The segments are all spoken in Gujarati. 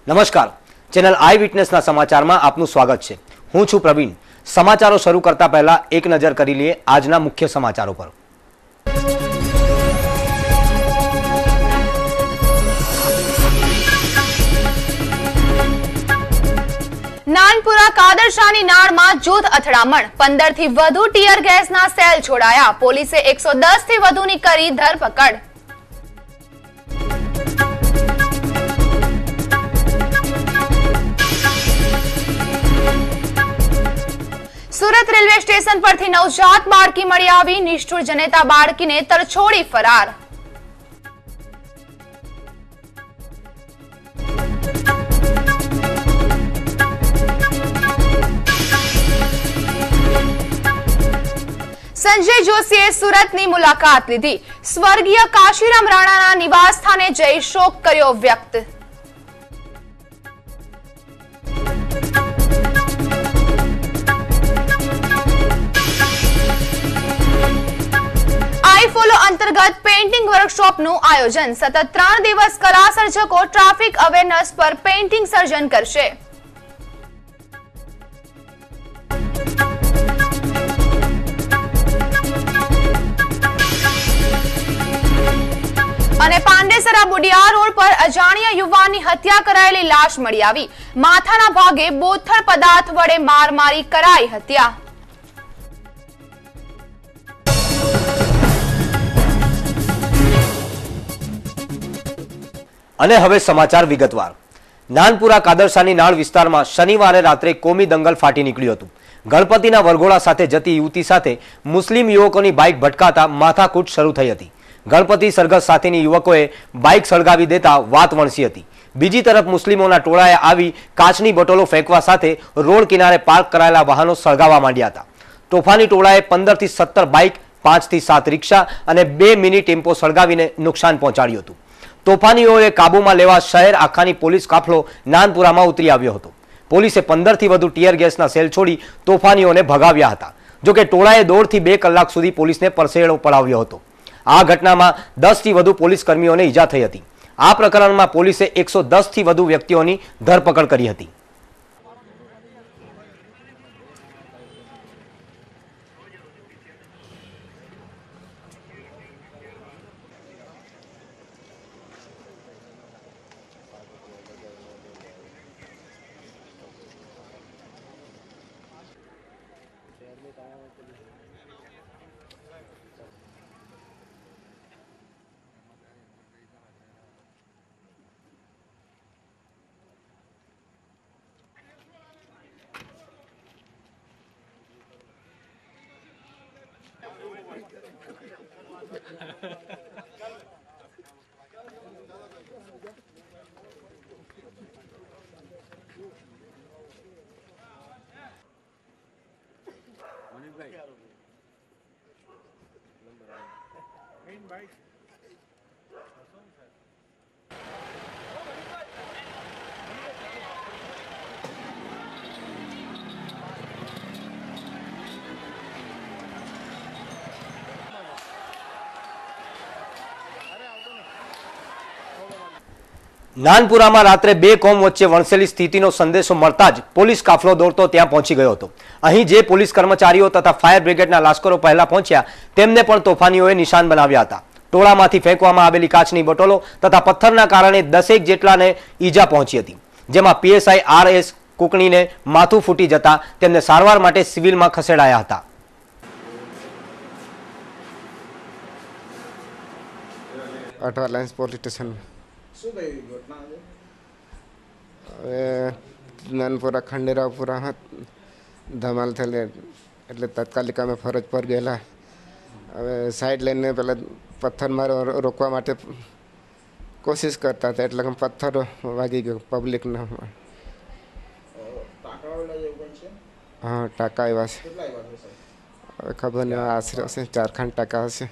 નમસ્કાર, ચેનલ આઈ વિટનેસના સમાચારમાં આપનું સ્વાગત છે। હું છું પ્રવીણ। સમાચારો શરૂ કરતા પહેલા એક નજર કરી લઈએ આજના મુખ્ય સમાચારો પર। નાનપુરા કાદરશાની નાળમાં જૂથ અથડામણ, 15 થી વધુ ટીયર ગેસના સેલ છોડાયા, પોલીસે 110 થી વધુની કરી ધરપકડ। સુરત રેલવે સ્ટેશન પરથી નવજાત બાળકી મળી આવી, નિષ્ઠુર જનેતા બાળકીને તરછોડી ફરાર। સંજય જોશીએ સુરતની મુલાકાત લીધી, સ્વર્ગીય કાશીરામ રાણાના નિવાસ સ્થાને જઈ શોક કર્યો વ્યક્ત। આઈફોલો અંતર્ગત પેઇન્ટિંગ વર્કશોપનું આયોજન, સતત 3 દિવસ કલા સર્જકો ટ્રાફિક અવેરનેસ પર પેઇન્ટિંગ સર્જન કરશે। અને પાંડેસરા બુડિયા રોડ પર અજાણ્યા યુવાનની હત્યા કરાયેલી લાશ મળી આવી, માથાના ભાગે બોથડ પદાર્થ વડે માર મારી કરાઈ હત્યા। અને હવે સમાચાર વિગતવાર। નાનપુરા કાદરશાની નાળ વિસ્તારમાં શનિવારે રાત્રે કોમી દંગલ ફાટી નીકળ્યું હતું। ગણપતિના વરઘોડા સાથે જતી યુવતી સાથે મુસ્લિમ યુવકોની બાઇક ભટકાતા માથાકૂટ શરૂ થઈ હતી। ગણપતિ સરઘસ સાથેની યુવકોએ બાઇક સળગાવી દેતા વાત વણસી હતી। બીજી તરફ મુસ્લિમોના ટોળાએ આવી કાચની બોટલો ફેંકવા સાથે રોડ કિનારે પાર્ક કરાયેલા વાહનો સળગાવવા માંડ્યા હતા। તોફાની ટોળાએ 15 થી 17 બાઇક, 5 થી 7 રિક્ષા અને 2 મિની ટેમ્પો સળગાવીને નુકસાન પહોંચાડ્યું હતું। તોફાનીઓએ કાબૂમાં લેવા શહેર આખાની પોલીસ કાફલો નાનપુરામાં ઉતરી આવ્યો હતો। પોલીસે 15 થી વધુ ટીયર ગેસના સેલ છોડી તોફાનીઓને ભગાવ્યા હતા। જોકે ટોળાએ 1.5 થી 2 કલાક સુધી પોલીસને પરસેડો પડાવ્યો હતો। આ ઘટનામાં 10 થી વધુ પોલીસ કર્મીઓને ઈજા થઈ હતી। આ પ્રકરણમાં પોલીસે 110 થી વધુ વ્યક્તિઓની ધરપકડ કરી હતી। નાનપુરામાં રાત્રે 2 કોમ વચ્ચે વણસેલી સ્થિતિનો સંદેશો મળતા જ પોલીસ કાફલો દોડતો ત્યાં પહોંચી ગયો હતો। અહીં જે પોલીસ કર્મચારીઓ તથા ફાયર બ્રિગેડના લાશ્કરો પહેલા પહોંચ્યા તેમને પણ તોફાનીઓએ નિશાન બનાવ્યા હતા। ટોળામાંથી ફેંકવામાં આવેલી કાચની બોટલો તથા પથ્થરના કારણે 10 જેટલાને ઈજા પહોંચી હતી, જેમાં પીએસઆઈ RS કુકણીને માથું ફૂટી જતા તેમને સારવાર માટે સિવિલમાં ખસેડાયા હતા। અઠવાલાઇન્સ પોલીસ સ્ટેશન નાનપુરા ખંડેરાવપુરા ધમાલ થયેલી એટલે તાત્કાલિક અમે ફરજ પર ગયેલા। હવે સાઈડ લઈને પેલા પથ્થર મારો રોકવા માટે કોશિશ કરતા હતા એટલે પથ્થર વાગી ગયો પબ્લિકને। હા, ટાંકા આવ્યા છે, હવે ખબર નહીં, આશરે હશે 4 ખાંડ ટાંકા હશે।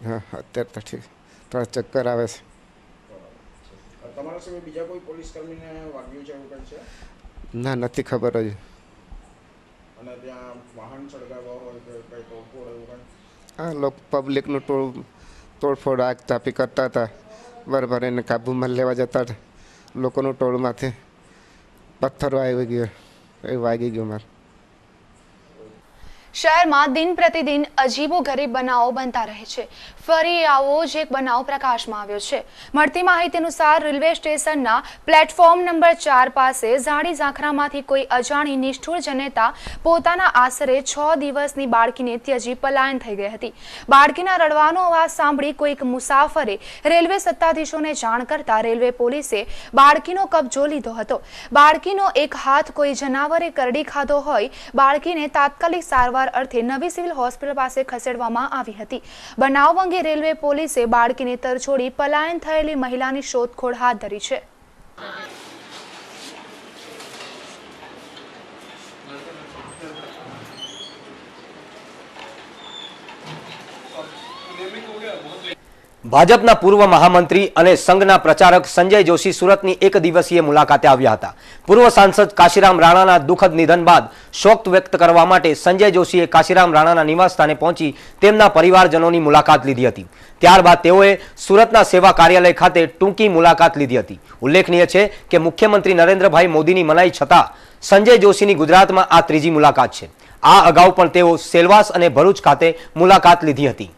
હા, અત્યારે તો ઠીક, થોડા ચક્કર આવે છે। તમારા સિવાય બીજા કોઈ પોલીસ કર્મીને વાગ્યું છે એવું કંઈ છે? ના, નથી ખબર હજી। અને ત્યાં વાહન સળગાવવા હોય કે કંઈ તોડફોડ એવું કંઈ? હા, લોકો પબ્લિકનું ટોળું તોડફોડ આગ તાપી કરતા હતા. બરાબર એને કાબૂમાં લેવા જતા લોકોનું ટોળમાંથી પથ્થર વાગી ગયો મારે. શહેરમાં દિન પ્રતિદિન અજીબો ગરીબ બનાવો બનતા રહે છે. ફરી આવો જ એક બનાવ પ્રકાશમાં આવ્યો છે. મળતી માહિતી અનુસાર રેલવે સ્ટેશનના પ્લેટફોર્મ નંબર 4 પાસે ઝાડી ઝાંખરામાંથી કોઈ અજાણી નિષ્ઠુર જનેતા પોતાના આશરે 6 દિવસની બાળકીને ત્યજી પલાયન થઈ ગઈ હતી. બાળકીના રડવાનો અવાજ સાંભળી કોઈક મુસાફરે રેલવે સત્તાધીશોને જાણ કરતા રેલવે પોલીસે બાળકીનો કબજો લીધો હતો. બાળકીનો એક હાથ કોઈ જનાવરે કરડી ખાધો હોય. બાળકીને તાત્કાલિક સારવાર અર્થે નવી સિવિલ હોસ્પિટલ પાસે ખસેડવામાં આવી હતી. બનાવ અંગે રેલવે પોલીસે બાળકીને તરછોડી પલાયન થયેલી મહિલાની શોધખોળ હાથ ધરી છે. ભાજપના પૂર્વ મહામંત્રી અને સંઘના પ્રચારક સંજય જોશી સુરતની એક દિવસીય મુલાકાતે આવ્યા હતા. પૂર્વ સાંસદ કાશીરામ રાણાના દુઃખદ નિધન બાદ શોક વ્યક્ત કરવા માટે સંજય જોશીએ કાશીરામ રાણાના નિવાસસ્થાને પહોંચી તેમના પરિવારજનોની મુલાકાત લીધી હતી. ત્યારબાદ તેઓએ સુરતના સેવા કાર્યાલય ખાતે ટૂંકી મુલાકાત લીધી હતી. ઉલ્લેખનીય છે કે મુખ્યમંત્રી નરેન્દ્રભાઈ મોદીની મનાઈ છતાં સંજય જોશીની ગુજરાતમાં આ ત્રીજી મુલાકાત છે. આ અગાઉ પણ તેઓ સેલવાસ અને ભરૂચ ખાતે મુલાકાત લીધી હતી.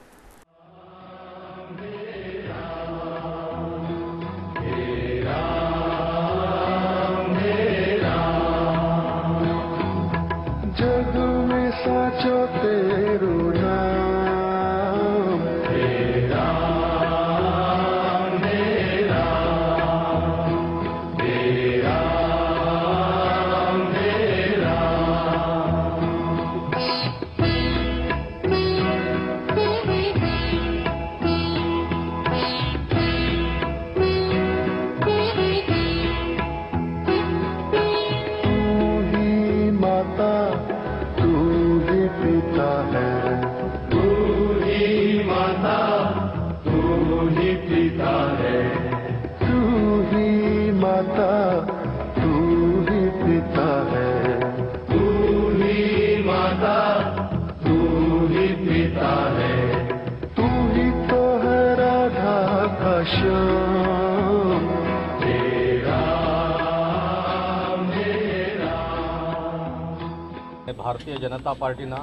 भारतीय जनता पार्टी ना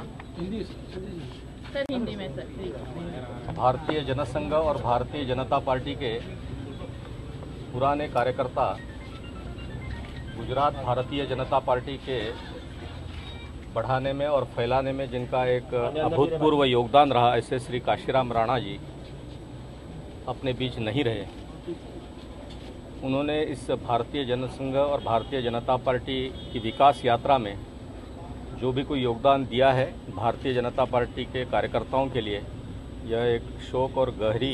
भारतीय जनसंघ और भारतीय जनता पार्टी के पुराने कार्यकर्ता गुजरात भारतीय जनता पार्टी के बढ़ाने में और फैलाने में जिनका एक अभूतपूर्व योगदान रहा, ऐसे श्री काशीराम राणा जी अपने बीच नहीं रहे. उन्होंने इस भारतीय जनसंघ और भारतीय जनता पार्टी की विकास यात्रा में जो भी कोई योगदान दिया है भारतीय जनता पार्टी के कार्यकर्ताओं के लिए, यह एक शोक और गहरी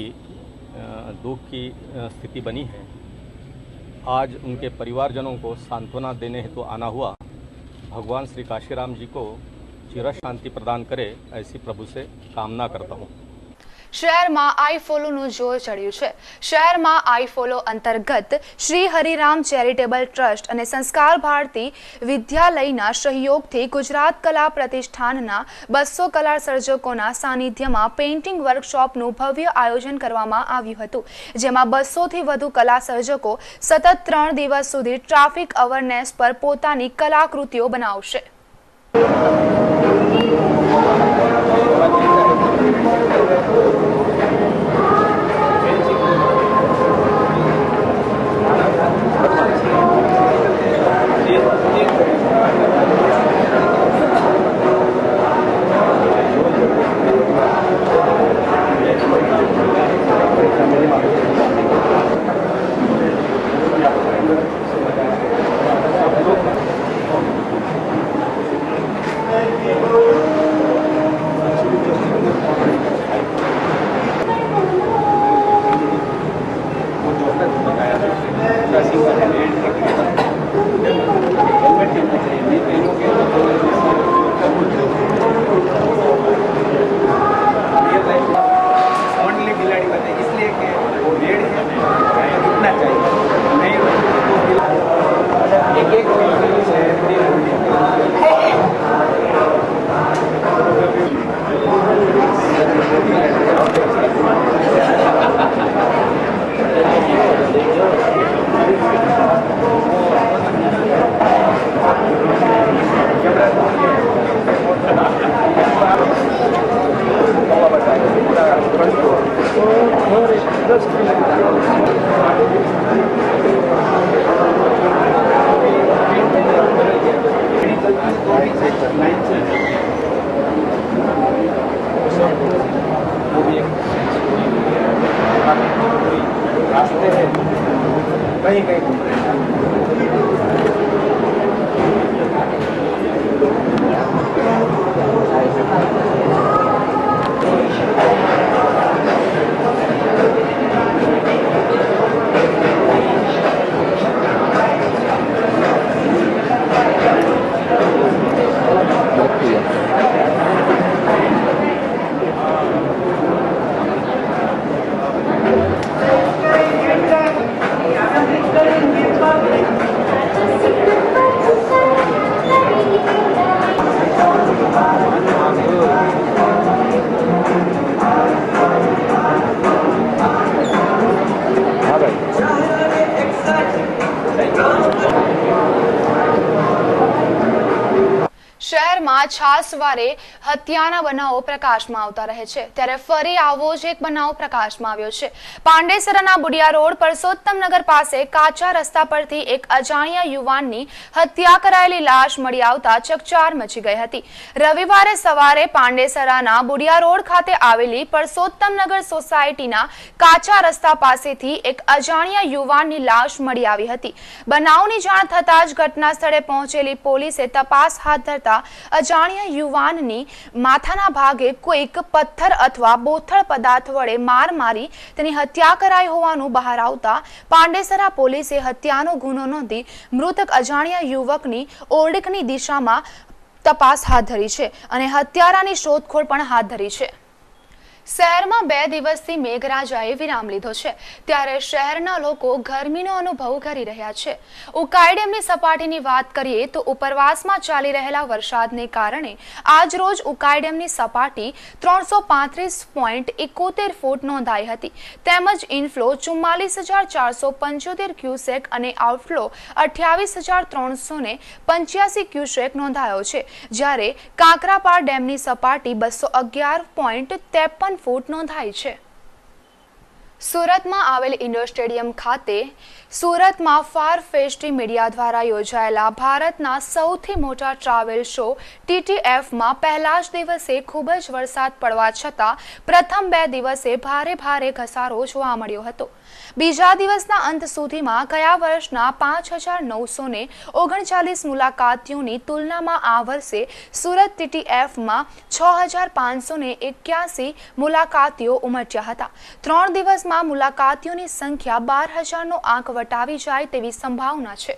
दुख की स्थिति बनी है. आज उनके परिवारजनों को सांत्वना देने हेतु आना हुआ. भगवान श्री काशीराम जी को चिर शांति प्रदान करे, ऐसी प्रभु से कामना करता हूँ. શહેરમાં આઈ ફોલોનું જોર ચડ્યું છે. શહેરમાં આઈ ફોલો અંતર્ગત શ્રી હરિરામ ચેરિટેબલ ટ્રસ્ટ અને સંસ્કાર ભારતી વિદ્યાલયના સહયોગથી ગુજરાત કલા પ્રતિષ્ઠાનના 200 કલા સર્જકોના સાનિધ્યમાં પેઇન્ટિંગ વર્કશોપનું ભવ્ય આયોજન કરવામાં આવ્યું હતું, જેમાં 200થી વધુ કલા સર્જકો સતત 3 દિવસ સુધી ટ્રાફિક અવેરનેસ પર પોતાની કલાકૃતિઓ બનાવશે. वो भी एक रास्ते में कहीं कहीं घूम रहे हैं। શહેરમાં છાસવારે હત્યાના બનાવો પ્રકાશમાં આવતા રહે છે, ત્યારે ફરી આવો જ એક બનાવ પ્રકાશમાં આવ્યો છે। પાંડેસરાના બુડિયા રોડ પરસોત્તમનગર પાસે કાચા રસ્તા પરથી એક અજાણ્યા યુવાનની હત્યા કરાયેલી લાશ મળી આવતા ચકચાર મચી ગઈ હતી। રવિવારે સવારે પાંડેસરાના બુડિયા રોડ ખાતે આવેલી પરસોત્તમનગર સોસાયટીના કાચા રસ્તા પાસેથી એક અજાણ્યા યુવાનની લાશ મળી આવી હતી। બનાવની જાણ થતાં જ ઘટના સ્થળે પહોંચેલી પોલીસે તપાસ હાથ ધરતા અજાણ્યા યુવાનની માથાના ભાગે કોઈક પથ્થર અથવા બોથડ પદાર્થ વડે માર મારી તેની હત્યા કરાઈ હોવાનું બહાર આવતા પાંડેસરા પોલીસે હત્યાનો ગુનો નોંધી મૃતક અજાણ્યા યુવકની ઓરડીકની દિશામાં તપાસ હાથ ધરી છે અને હત્યારાની શોધખોળ પણ હાથ ધરી છે। શહેરમાં 2 દિવસથી મેઘરાજાએ વિરામ લીધો છે, ત્યારે શહેરના લોકો ગરમીનો અનુભવ કરી રહ્યા છે। ઉકાઈ ડેમની સપાટીની વાત કરીએ તો ઉપરવાસમાં ચાલી રહેલા વરસાદને કારણે આજરોજ ઉકાઈ ડેમની સપાટી 335.71 ફૂટ નોંધાઈ હતી, તેમજ ઇનફ્લો 44,475 ક્યુસેક અને આઉટફ્લો 28,385 ક્યુસેક નોંધાયો છે, જ્યારે કાંકરાપાળ ડેમની સપાટી 211.53 ફૂટ નોંધાઈ છે। સુરતમાં આવેલ ઇન્ડોર સ્ટેડિયમ ખાતે સુરતમાં ફાર ફેસ્ટી મીડિયા દ્વારા યોજાયેલા ભારતના સૌથી મોટા ટ્રાવેલ શો TTFમાં પહેલા જ દિવસે ખૂબ જ વરસાદ પડવા છતાં પ્રથમ 2 દિવસે ભારે ઘસારો જોવા મળ્યો હતો। બીજા દિવસના અંત સુધીમાં ગયા વર્ષના 5,939 મુલાકાતીઓની તુલનામાં આ વર્ષે સુરત TTFમાં 6,581 મુલાકાતીઓ ઉમટ્યા હતા। 3 દિવસમાં મુલાકાતીઓની સંખ્યા 12,000નો આંક વટાવી જાય તેવી સંભાવના છે।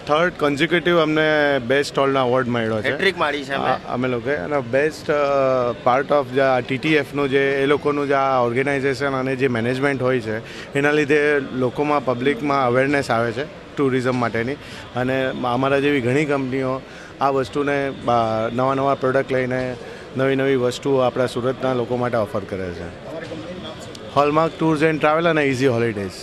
થર્ડ કોન્ઝિક્યુટિવ અમને બેસ્ટ સ્ટોલનો એવોર્ડ મળ્યો છે। હેટ્રિક મારી છે અમે લોકોએ, અને બેસ્ટ પાર્ટ ઓફ જે TTFનું જે એ લોકોનું જે આ ઓર્ગેનાઇઝેશન અને જે મેનેજમેન્ટ હોય છે એના લીધે લોકોમાં પબ્લિકમાં અવેરનેસ આવે છે ટુરિઝમ માટેની, અને અમારા જેવી ઘણી કંપનીઓ આ વસ્તુને નવા પ્રોડક્ટ લઈને નવી વસ્તુઓ આપણા સુરતના લોકો માટે ઓફર કરે છે। હોલમાર્ક ટૂર્સ એન્ડ ટ્રાવેલ અને ઇઝી હોલિડેઝ।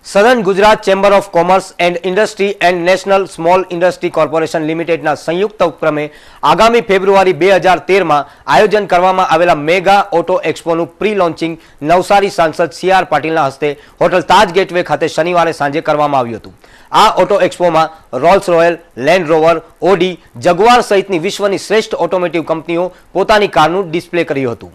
સદન Gujarat chamber of commerce and industry and national small industry corporation લિમિટેડના સંયુક્ત ઉપક્રમે આગામી ફેબ્રુઆરી 2013માં આયોજન કરવામાં આવેલા મેગા ઓટો એક્સપોનું પ્રી લોન્ચિંગ નવસારી સાંસદ CR પાટીલના હસ્તે હોટલ તાજ ગેટવે ખાતે શનિવારે સાંજે કરવામાં આવ્યું હતું। આ ઓટો એક્સપોમાં Rolls Royal, Land Rover, Audi, Jaguar સહિતની વિશ્વની શ્રેષ્ઠ ઓટોમોટિવ કંપનીઓ પોતાની કારનું ડિસ્પ્લે કર્યું હતું।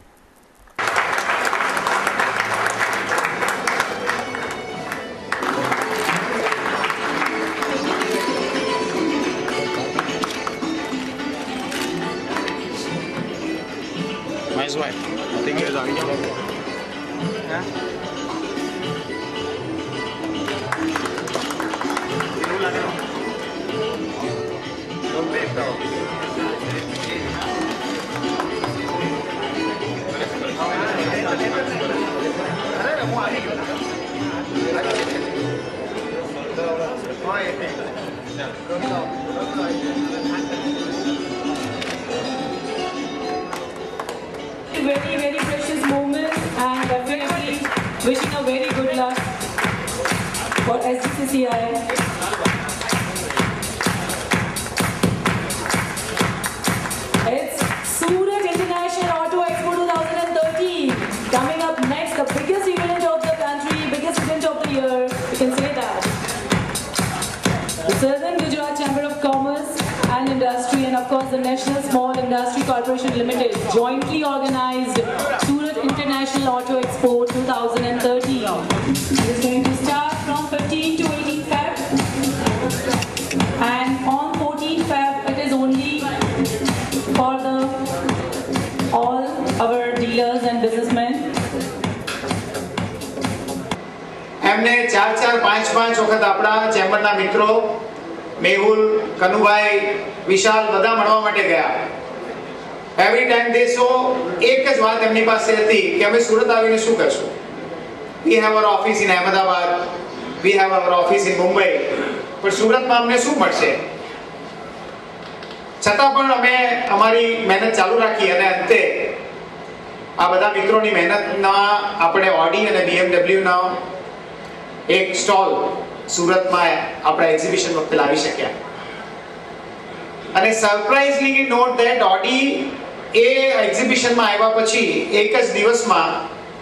Very, very precious moment, and definitely wishing a very good luck for SGCCI. It's Surat International Auto Expo 2013 coming up next, the biggest event of the country, biggest event of the year. We can say that. The Southern Gujarat Chamber of Commerce and Industry, and of course the National Small Industry Corporation Limited jointly organized Surat International Auto Expo 2013. It is going to start from 15 to 18 Feb, and on 14 Feb it is only for all our dealers and businessmen. એમને 4-4, 5-5 વખત આપણા ચેમ્બરના મિત્રો મેહુલ, કનુભાઈ, વિશાલ બધા મળવા માટે ગયા. એવરી ટાઈમ દે સો એક જ વાત એમની પાસે હતી કે અમે સુરત આવીને શું કરશું. We have our office in Ahmedabad, we have our office in Mumbai, પણ સુરતમાં અમને શું મળશે. છતાં પણ અમે અમારી મહેનત ચાલુ રાખી અને અંતે આ બધા મિત્રોની મહેનતના આપણે ઓડી અને BMW એક સ્ટોલ સુરતમાં આપણા એક્ઝિબિશન વખતે લાવી શક્યા. અને સરપ્રાઇઝલી નોટ ધેટ ઓડી એ એક્ઝિબિશનમાં આવ્યા પછી એક જ દિવસમાં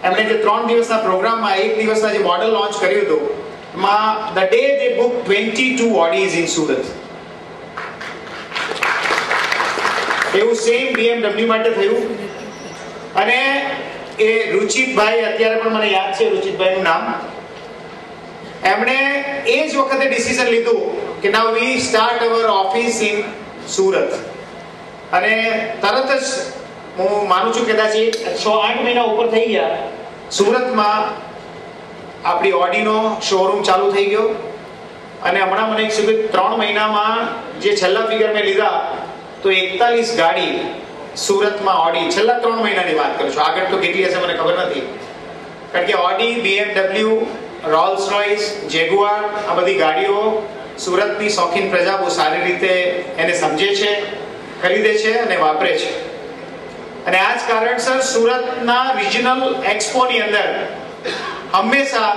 એમણે જે 3 દિવસના પ્રોગ્રામમાં એક દિવસના જે મોડલ લોન્ચ કર્યું હતું એમાં the day they book 22 Audis in Surat. એવું સેમ BMW માટે થયું. અને એ રુચિતભાઈ, અત્યારે પણ મને યાદ છે રુચિતભાઈનું નામ, એમણે એ જ વખતે ડિસિઝન લીધું કે now we start our office in Surat. અને તરત જ હું માનું છું કદાચ 6-8 મહિના ઉપર થઈ ગયા સુરતમાં આપણી ઓડીનો શોરૂમ ચાલુ થઈ ગયો. અને હમણાં મને 3 મહિનામાં જે છેલ્લા ફિગર મેં લીધા તો 41 ગાડી સુરતમાં ઓડી, છેલ્લા 3 મહિનાની વાત કરું છું, આગળ તો કેટલી હશે મને ખબર નથી. કારણ કે Audi, BMW, Rolls Royce, Jaguar આ બધી ગાડીઓ સુરતની શોખીન પ્રજા બહુ સારી રીતે એને સમજે છે, ખરીદે છે અને વાપરે છે. અને આ જ કારણસર સુરતના રિજનલ એક્સપોની અંદર હંમેશા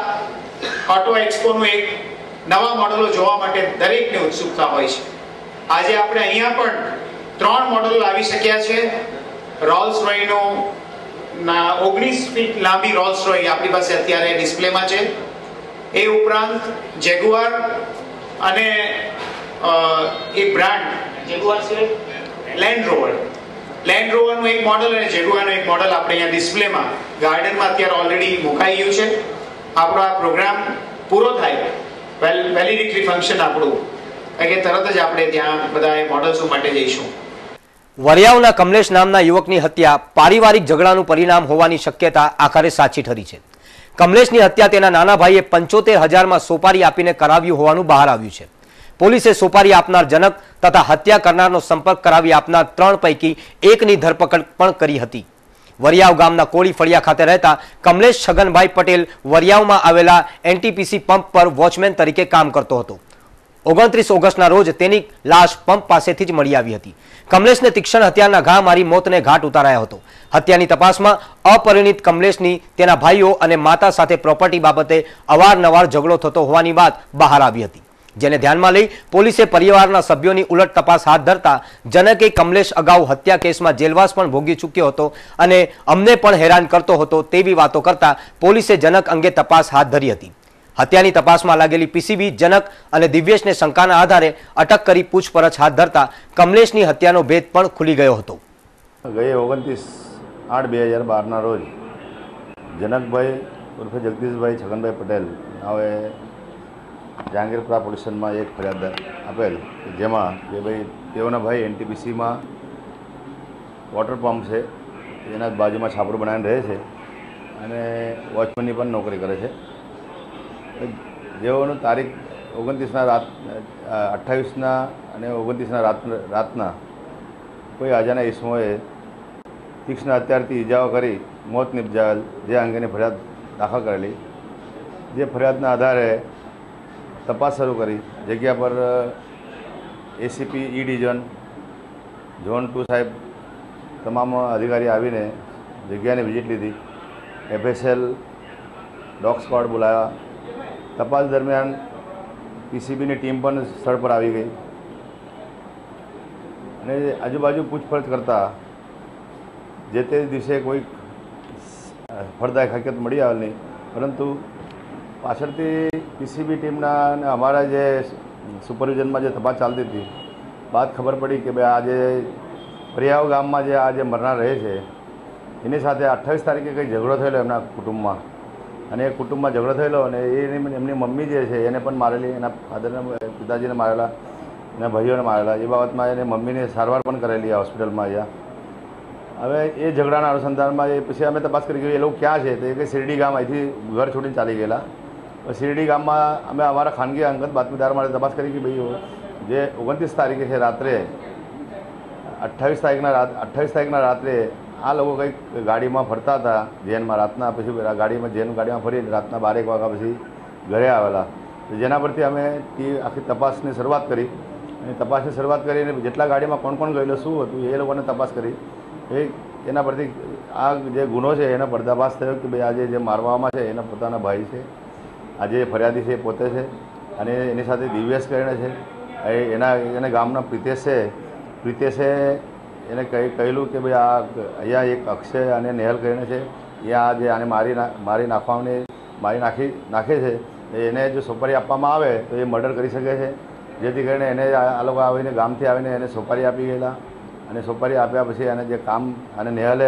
ઓટો એક્સપોનું એક નવા મોડલો જોવા માટે દરેકને ઉત્સુકતા હોય છે. આજે આપણે અહીંયા પણ 3 મોડલ લાવી શક્યા છે. રોલ્સ રોયનો 19 ફીટ લાંબી રોલ્સ રોય આપણી પાસે અત્યારે ડિસ્પ્લેમાં છે. એ ઉપરાંત જેગુઆર અને એક બ્રાન્ડ જેગુઆર છે લેન્ડ રોવરનું એક મોડલ અને જેગુઆરનું એક મોડલ આપણે અહીંયા ડિસ્પ્લેમાં ગાર્ડનમાં અત્યારે ઓલરેડી મુકાઈ ગયું છે. આપણો આ પ્રોગ્રામ પૂરો થાય વેલિડિટી ફંક્શન આપણું કે તરત જ આપણે ત્યાં બધા મોડલ્સો માટે જઈશું. વરિયાવના કમલેશ નામના યુવકની હત્યા પારિવારિક ઝઘડાનું પરિણામ હોવાની શક્યતા આખરે સાચી ઠરી છે. કમલેશની હત્યા તેના નાના ભાઈએ 75,000માં સોપારી આપીને કરાવ્યું હોવાનું બહાર આવ્યું છે. પોલીસે સોપારી આપનાર જનક તથા હત્યા કરનારનો સંપર્ક કરાવી આપનાર 3 પૈકી એકની ધરપકડ પણ કરી હતી. વરિયાવ ગામના કોળી ફળિયા ખાતે રહેતા કમલેશ છગનભાઈ પટેલ વરિયાવમાં આવેલા NTPC પંપ પર વોચમેન તરીકે કામ કરતો હતો. 29 ઓગસ્ટના રોજ તેની લાશ પંપ પાસેથી જ મળી આવી હતી. કમલેશને તીક્ષ્ણ હથિયારના ઘા મારી મોતને ઘાટ ઉતારાયો હતો. હત્યાની તપાસમાં અપરિણિત કમલેશની તેના ભાઈઓ અને માતા સાથે પ્રોપર્ટી બાબતે અવારનવાર ઝઘડો થતો હોવાની વાત બહાર આવી હતી, જેને ધ્યાનમાં લઈ પોલીસે પરિવારના સભ્યોની ઉલટ તપાસ હાથ ધરતા જનકે કમલેશ અગાઉ હત્યા કેસમાં જેલવાસ પણ ભોગવી ચૂક્યો હતો અને અમને પણ હેરાન કરતો હતો તેવી વાતો કરતા પોલીસે જનક અંગે તપાસ હાથ ધરી હતી. હત્યાની તપાસમાં લાગેલી PCB જનક અને દિવ્યેશને શંકાના આધારે અટક કરી પૂછપરછ હાથ ધરતા કમલેશની હત્યાનો ભેદ પણ ખુલી ગયો હતો. ગયે 29/8/2012ના રોજ જનકભાઈ ઉર્ફે જગદીશભાઈ છગનભાઈ પટેલ હવે જહાંગીરપુરા પોલીસ સ્ટેશનમાં એક ફરિયાદ આપેલ જેમાં કે ભાઈ તેઓના ભાઈ NTPCમાં વોટર પંપ છે એના બાજુમાં છાપરું બનાવીને રહે છે અને વોચમેનની પણ નોકરી કરે છે. જેઓનું તારીખ 29ના રાત 28ના અને 29ના રાતના કોઈ અજાણ્યા ઈસમોએ તીક્ષ્ણ હથિયારથી ઈજાઓ કરી મોત નિપજાવેલ જે અંગેની ફરિયાદ દાખલ કરેલી. જે ફરિયાદના આધારે તપાસ શરૂ કરી. જગ્યા પર એસીપી ઈ ડિવિઝન ઝોન 2 સાહેબ તમામ અધિકારી આવીને જગ્યાની વિઝિટ લીધી. FSL ડોગ સ્ક્વોડ બોલાવ્યા. તપાસ દરમિયાન પીસીબીની ટીમ પણ સ્થળ પર આવી ગઈ અને આજુબાજુ પૂછપરછ કરતાં જે તે દિવસે કોઈ ફળદાયક હકીકત મળી આવેલ નહીં, પરંતુ પાછળથી પીસીબી ટીમના અને અમારા જે સુપરવિઝનમાં જે તપાસ ચાલતી હતી બાદ ખબર પડી કે ભાઈ આ જે પરિયાવ ગામમાં જે આ જે મરનાર રહે છે એની સાથે 28 તારીખે કંઈ ઝઘડો થયેલો એમના કુટુંબમાં, અને એ કુટુંબમાં ઝઘડો થયેલો અને એમની મમ્મી જે છે એને પણ મારેલી, એના ફાધરને પિતાજીને મારેલા, એના ભાઈઓને મારેલા. એ બાબતમાં એને મમ્મીને સારવાર પણ કરેલી આ હોસ્પિટલમાં અહીંયા. હવે એ ઝઘડાના અનુસંધાનમાં એ પછી અમે તપાસ કરી કે એ લોકો ક્યાં છે, તો એ કે શિરડી ગામ અહીંથી ઘર છોડીને ચાલી ગયેલા. શિરડી ગામમાં અમે અમારા ખાનગી અંગત બાતમીદાર માટે તપાસ કરી કે ભાઈ જે 29 તારીખે છે રાત્રે 28 તારીખના રાત્રે આ લોકો કંઈક ગાડીમાં ફરતા હતા જેનમાં રાતના, પછી ગાડીમાં ફરી રાતના 12 વાગ્યા પછી ઘરે આવેલા. જેના પરથી અમે આખી તપાસની શરૂઆત કરી અને તપાસની શરૂઆત કરીને જેટલા ગાડીમાં કોણ કોણ ગયેલો શું હતું એ લોકોને તપાસ કરી. એના પરથી આ જે ગુનો છે એનો પર્દાફાશ થયો કે ભાઈ આજે જે મારવામાં છે એના પોતાના ભાઈ છે, આજે ફરિયાદી છે એ પોતે છે અને એની સાથે દિવ્યેશ કરીને છે. એને ગામના પ્રિતેશે એને કહેલું કે ભાઈ આ અહીંયા એક અક્ષય અને નેહલ કરીને છે, એ આ જે આને મારી નાખે છે, એને જો સોપારી આપવામાં આવે તો એ મર્ડર કરી શકે છે. જેથી કરીને એને આ લોકો આવીને ગામથી આવીને એને સોપારી આપી ગયેલા અને સોપારી આપ્યા પછી એને જે કામ અને નેહલ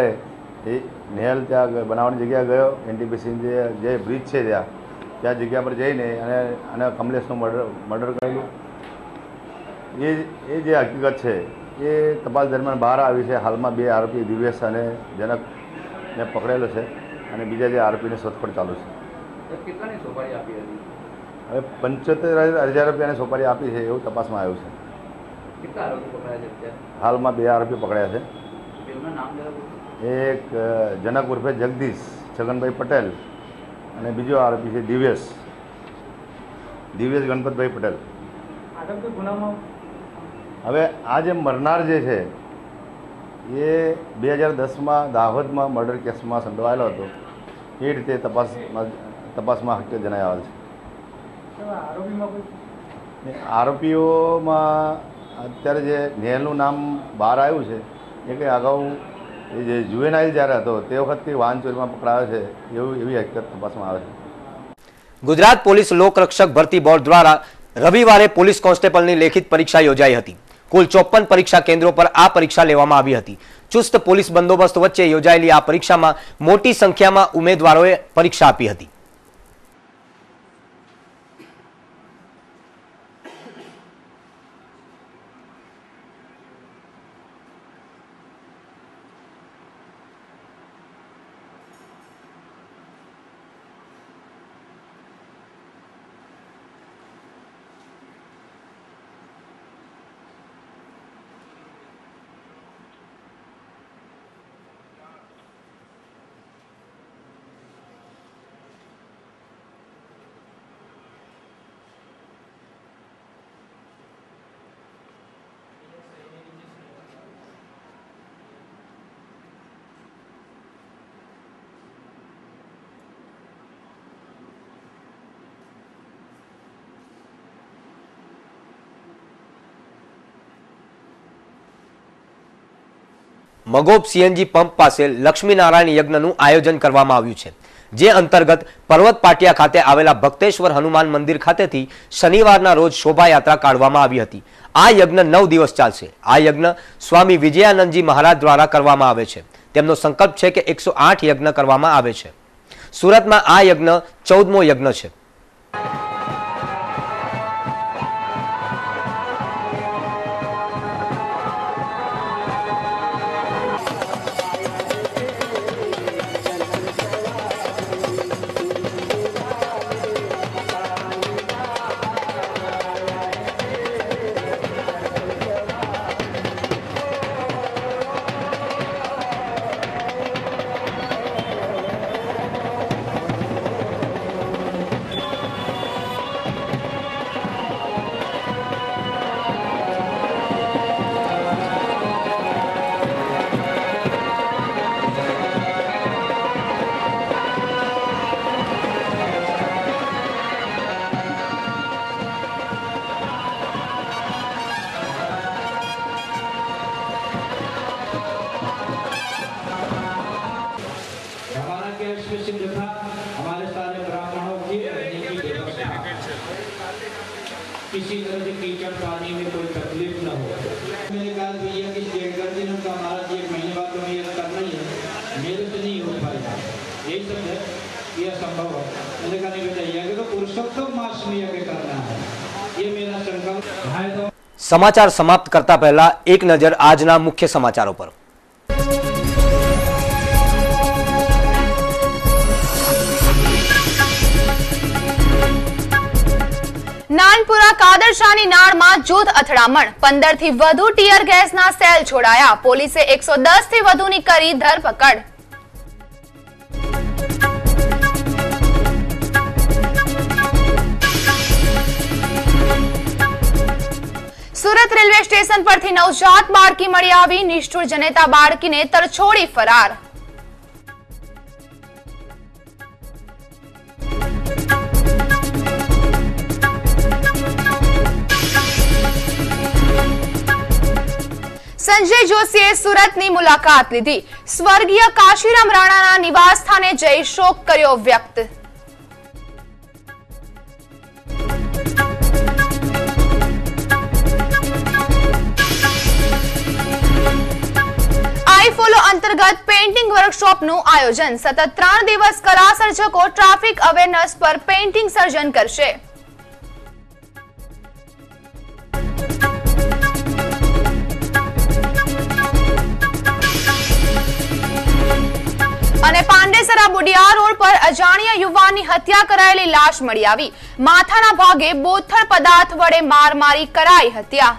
ત્યાં બનાવવાની જગ્યાએ ગયો. NTPC જે બ્રિજ છે ત્યાં જગ્યા પર જઈને અને કમલેશનું મર્ડર કરેલું. એ જે હકીકત છે એ તપાસ દરમિયાન બહાર આવી છે. હાલમાં 2 આરોપી દિવ્યેશ અને જનકને પકડેલો છે અને બીજા જે આરોપીની શોધખોળ ચાલુ છે. કેટલાની સોપારી આપી હતી? હવે 75,000 રૂપિયાની સોપારી આપી છે એવું તપાસમાં આવ્યું છે. કેટલા આરોપી પકડાયા છે? હાલમાં 2 આરોપી પકડ્યા છે. તેમના નામ જરા? એક જનક ઉર્ફે જગદીશ છગનભાઈ પટેલ અને બીજો આરોપી છે દિવ્યેશ ગણપતભાઈ પટેલ. હવે આ જે મરનાર જે છે એ 2010માં દાહોદમાં મર્ડર કેસમાં સંડોવાયેલો હતો. એ રીતે તપાસમાં હકીકત જણાઈ આવેલ છે. આરોપીઓમાં અત્યારે જે નેહલનું નામ બહાર આવ્યું છે એ કે અગાઉ એ જે જુવેનાઇલ જ્યારે હતો તે વખતથી વાહન ચોરીમાં પકડાયો છે એવી હકીકત તપાસમાં આવે છે. ગુજરાત પોલીસ લોકરક્ષક ભરતી બોર્ડ દ્વારા રવિવારે પોલીસ કોન્સ્ટેબલની લેખિત પરીક્ષા યોજાઈ હતી. કુલ 54 પરીક્ષા કેન્દ્રો પર આ પરીક્ષા લેવામાં આવી હતી. ચુસ્ત પોલીસ બંદોબસ્ત વચ્ચે યોજાયેલી આ પરીક્ષામાં મોટી સંખ્યામાં ઉમેદવારોએ પરીક્ષા આપી હતી. મગોબ સીએનજી પંપ પાસે લક્ષ્મીનારાયણ યજ્ઞનું આયોજન કરવામાં આવ્યું છે, જે અંતર્ગત પર્વત પાટિયા ખાતે આવેલા ભક્તેશ્વર હનુમાન મંદિર ખાતેથી શનિવારના રોજ શોભાયાત્રા કાઢવામાં આવી હતી. આ યજ્ઞ 9 દિવસ ચાલશે. આ યજ્ઞ સ્વામી વિજયાનંદજી મહારાજ દ્વારા કરવામાં આવે છે. તેમનો સંકલ્પ છે કે 108 યજ્ઞ કરવામાં આવે છે. સુરતમાં આ યજ્ઞ 14મો યજ્ઞ છે. किसी तरह से कीचड़ पानी में कोई तकलीफ न हो। मैंने कहा भैया कि डेढ़ दिन का हमारा 1 महीने बाद तो ये करना ही है, मेरे से नहीं हो पाएगा, यही सब है, यह संभव है। मैंने कहा नहीं बेटा, यह तो पुरुषोत्तम मास में यज्ञ करना है, ये मेरा संकल्प है। तो समाचार समाप्त करता पहला एक नजर આજના મુખ્ય સમાચારો પર। નાનપુરા કાદરશાની નાળમાં જૂથ અથડામણ, 15 થી વધુ ટીયર ગેસના સેલ છોડાયા, પોલીસે 110 થી વધુની કરી ધરપકડ। સુરત રેલવે સ્ટેશન પરથી નવજાત બાળકી મળી આવી, નિષ્ઠુર જનેતા બાળકીને તરછોડી ફરાર। સંજય જોશીએ સુરતની મુલાકાત લીધી, સ્વર્ગીય કાશીરામ રાણાના નિવાસ સ્થાને જઈ શોક કર્યો વ્યક્ત। આઈફોલો અંતર્ગત પેઇન્ટિંગ વર્કશોપનું આયોજન, સતત 3 દિવસ કલા સર્જકો ટ્રાફિક અવેરનેસ પર પેઇન્ટિંગ સર્જન કરશે। અને પાંડેસરા બુડિયા રોડ પર અજાણ્યા યુવાનની હત્યા કરાયેલી લાશ મળી આવી, માથાના ભાગે બોથડ પદાર્થ વડે માર મારી કરાઈ હત્યા।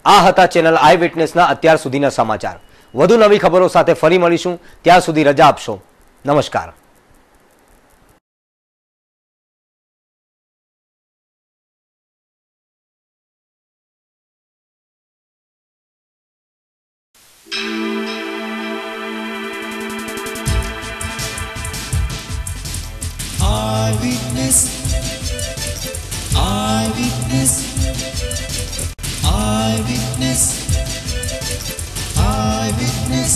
આ હતા ચેનલ આઈ વિટનેસના અત્યાર સુધીના સમાચાર। વધુ નવી ખબરો સાથે ફરી મળીશું, ત્યાર સુધી રજા આપશો। નમસ્કાર। Eyewitness, eyewitness, eyewitness, eyewitness.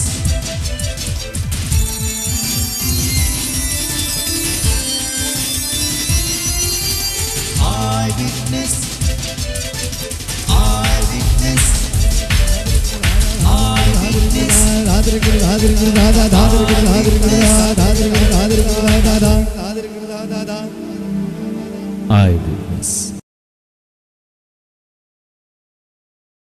Eyewitness, eyewitness, eyewitness.